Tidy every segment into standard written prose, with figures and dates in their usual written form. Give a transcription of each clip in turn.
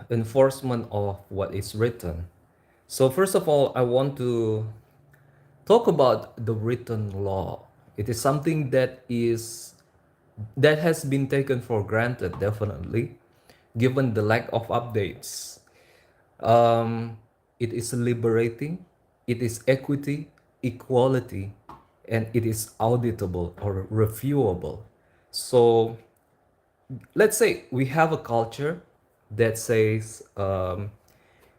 enforcement of what is written. So first of all, I want to talk about the written law. It is something that has been taken for granted, definitely, given the lack of updates. Um, it is liberating, it is equity, equality, and it is auditable or reviewable. So let's say we have a culture that says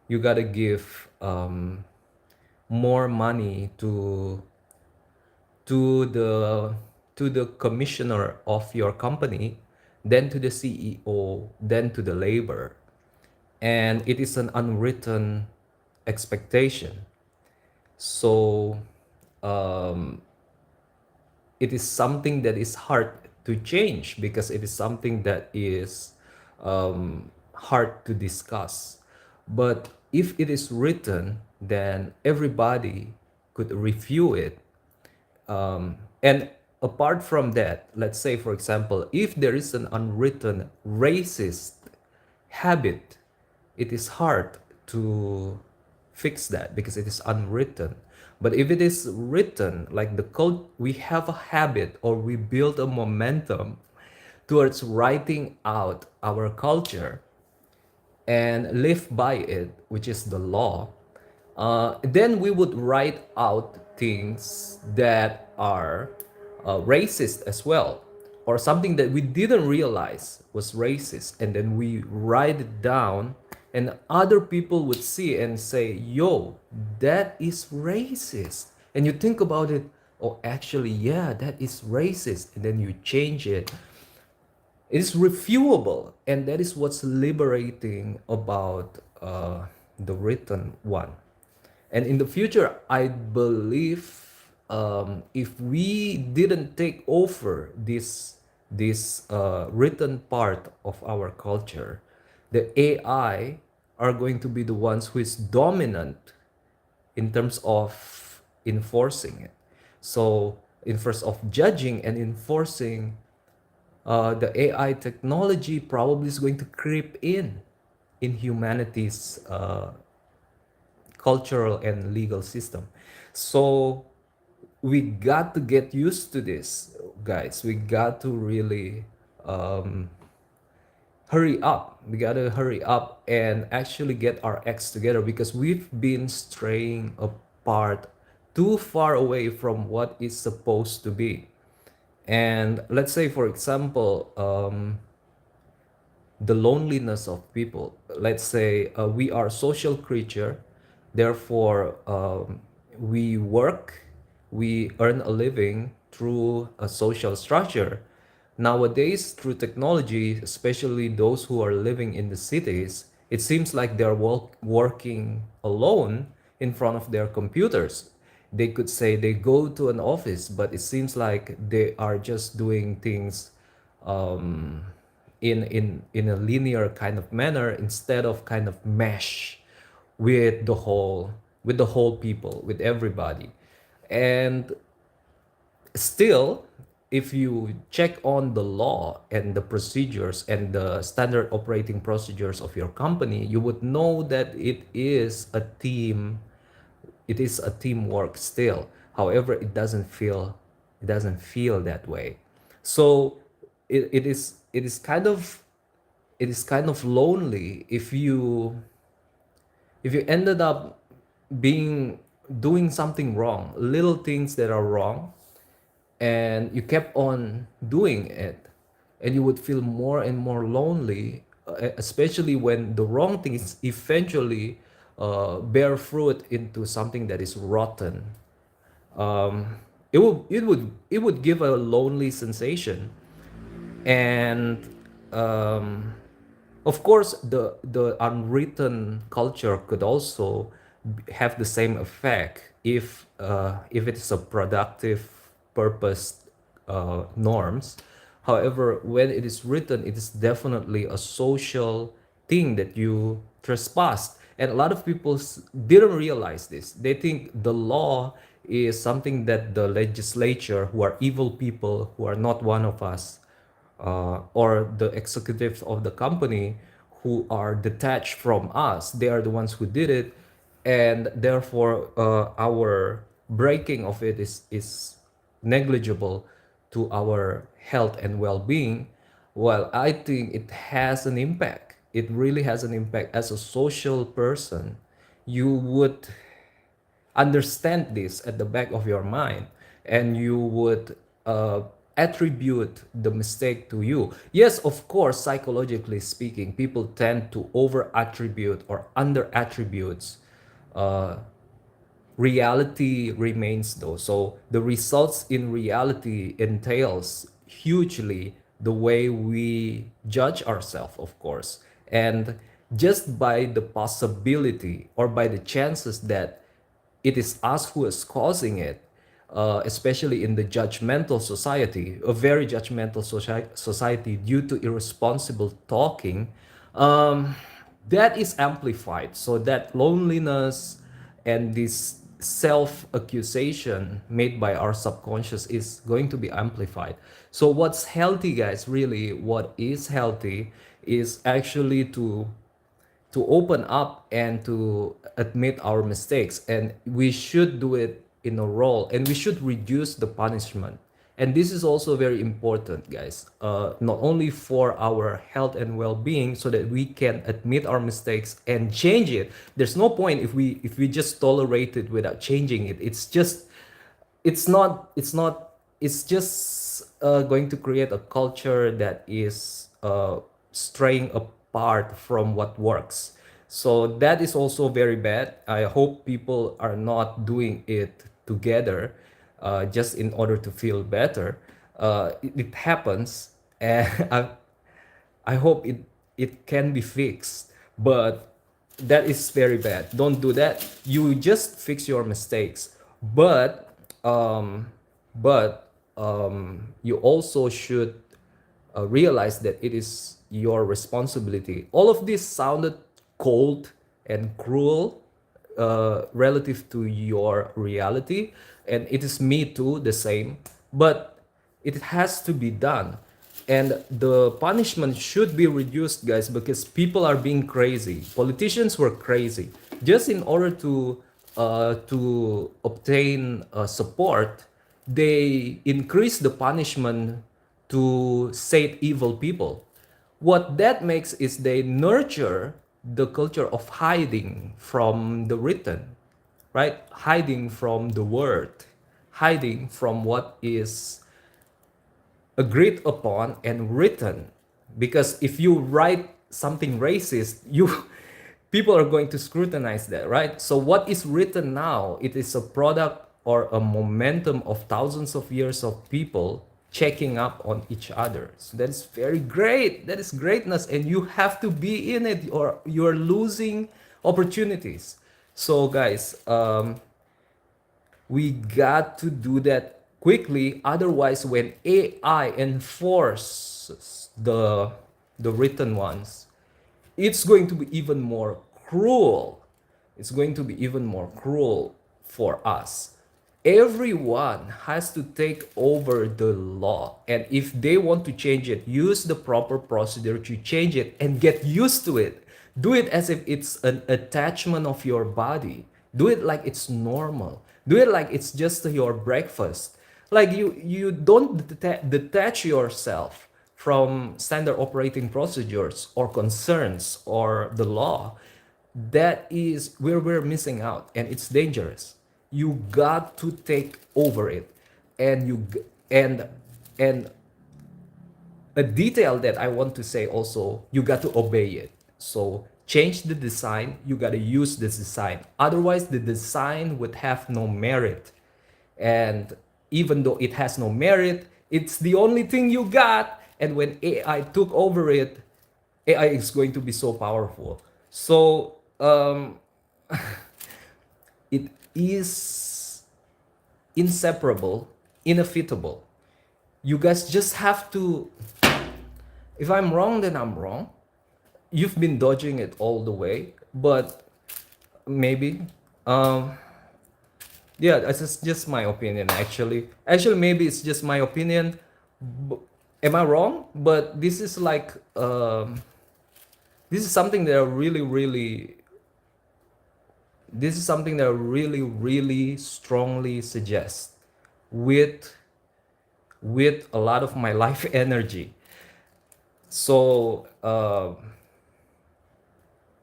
you gotta give more money to the to the commissioner of your company than to the CEO, than to the labor. And it is an unwritten expectation. So um, it is something that is hard to change because it is something that is hard to discuss. But if it is written, then everybody could review it. And apart from that, let's say, for example, if there is an unwritten racist habit, it is hard to fix that because it is unwritten. But if it is written, like the code, we have a habit or we build a momentum towards writing out our culture and live by it, which is the law, then we would write out things that are racist as well, or something that we didn't realize was racist, and then we write it down, and other people would see and say, "Yo, that is racist." And you think about it, oh, actually, yeah, that is racist, and then you change it. It is reviewable, and that is what's liberating about the written one. And in the future, I believe if we didn't take over this written part of our culture, the AI are going to be the ones who is dominant in terms of enforcing it. So in first of judging and enforcing, the AI technology probably is going to creep in humanity's cultural and legal system. So we got to get used to this, guys. We got to really hurry up. We got to hurry up and actually get our acts together because we've been straying apart too far away from what is supposed to be. And let's say, for example, the loneliness of people. Let's say we are social creature, therefore we work, we earn a living through a social structure. Nowadays, through technology, especially those who are living in the cities, it seems like they're working alone in front of their computers. They could say they go to an office, but it seems like they are just doing things um, in a linear kind of manner instead of kind of mesh with the whole people, with everybody. And still, if you check on the law and the procedures and the standard operating procedures of your company, you would know that it is a teamwork still. However, it doesn't feel that way. So it is kind of lonely if you ended up being doing something wrong, little things that are wrong, and you kept on doing it, and you would feel more and more lonely, especially when the wrong things eventually bear fruit into something that is rotten. It would give a lonely sensation. And of course, the unwritten culture could also have the same effect if it is a productive purpose norms. However, when it is written, it is definitely a social thing that you trespassed. And a lot of people didn't realize this. They think the law is something that the legislature, who are evil people, who are not one of us, or the executives of the company, who are detached from us. They are the ones who did it, and therefore our breaking of it is negligible to our health and well-being. Well, I think it has an impact. It really has an impact. As a social person, you would understand this at the back of your mind, and you would attribute the mistake to you. Yes, of course, psychologically speaking, people tend to over attribute or under attributes. Reality remains though, so the results in reality entails hugely the way we judge ourselves, of course. And just by the possibility or by the chances that it is us who is causing it, especially in the judgmental society, a very judgmental society, due to irresponsible talking, um, that is amplified. So that loneliness and this self-accusation made by our subconscious is going to be amplified. So what's healthy, guys, really what is healthy is actually to open up and to admit our mistakes, and we should do it in a role, and we should reduce the punishment. And this is also very important, guys, not only for our health and well-being, so that we can admit our mistakes and change it. There's no point if we just tolerate it without changing it. It's just going to create a culture that is straying apart from what works. So that is also very bad. I hope people are not doing it together just in order to feel better. It happens, and I hope it can be fixed, but that is very bad. Don't do that. You just fix your mistakes, but you also should realize that it is your responsibility. All of this sounded cold and cruel relative to your reality, and it is me too, the same, but it has to be done. And the punishment should be reduced, guys, because people are being crazy. Politicians were crazy just in order to obtain support. They increase the punishment to save evil people. What that makes is they nurture the culture of hiding from the written, right? Hiding from the word, hiding from what is agreed upon and written. Because if you write something racist, you people are going to scrutinize that, right? So what is written now, it is a product or a momentum of thousands of years of people checking up on each other. So that is very great. That is greatness, and you have to be in it, or you're losing opportunities. So guys, we got to do that quickly. Otherwise, when AI enforces the written ones, it's going to be even more cruel. It's going to be even more cruel for us. Everyone has to take over the law, and if they want to change it, use the proper procedure to change it and get used to it. Do it as if it's an attachment of your body. Do it like it's normal. Do it like it's just your breakfast. Like you don't detach yourself from standard operating procedures or concerns or the law. That is where we're missing out, and it's dangerous. You got to take over it, and and a detail that I want to say also, you got to obey it. So change the design, you got to use this design. Otherwise, the design would have no merit. And even though it has no merit, it's the only thing you got. And when AI took over it, AI is going to be so powerful. So it is inseparable, inevitable. You guys just have to, if I'm wrong, then I'm wrong. You've been dodging it all the way, but maybe, yeah, that's just my opinion, actually. Actually, maybe it's just my opinion. Am I wrong? But this is like, This is something that I really strongly suggest with a lot of my life energy. So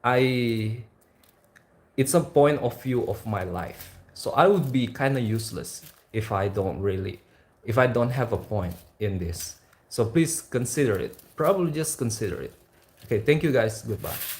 I it's a point of view of my life. So I would be kind of useless if I don't have a point in this. So please consider it. Probably just consider it. Okay, thank you guys. Goodbye.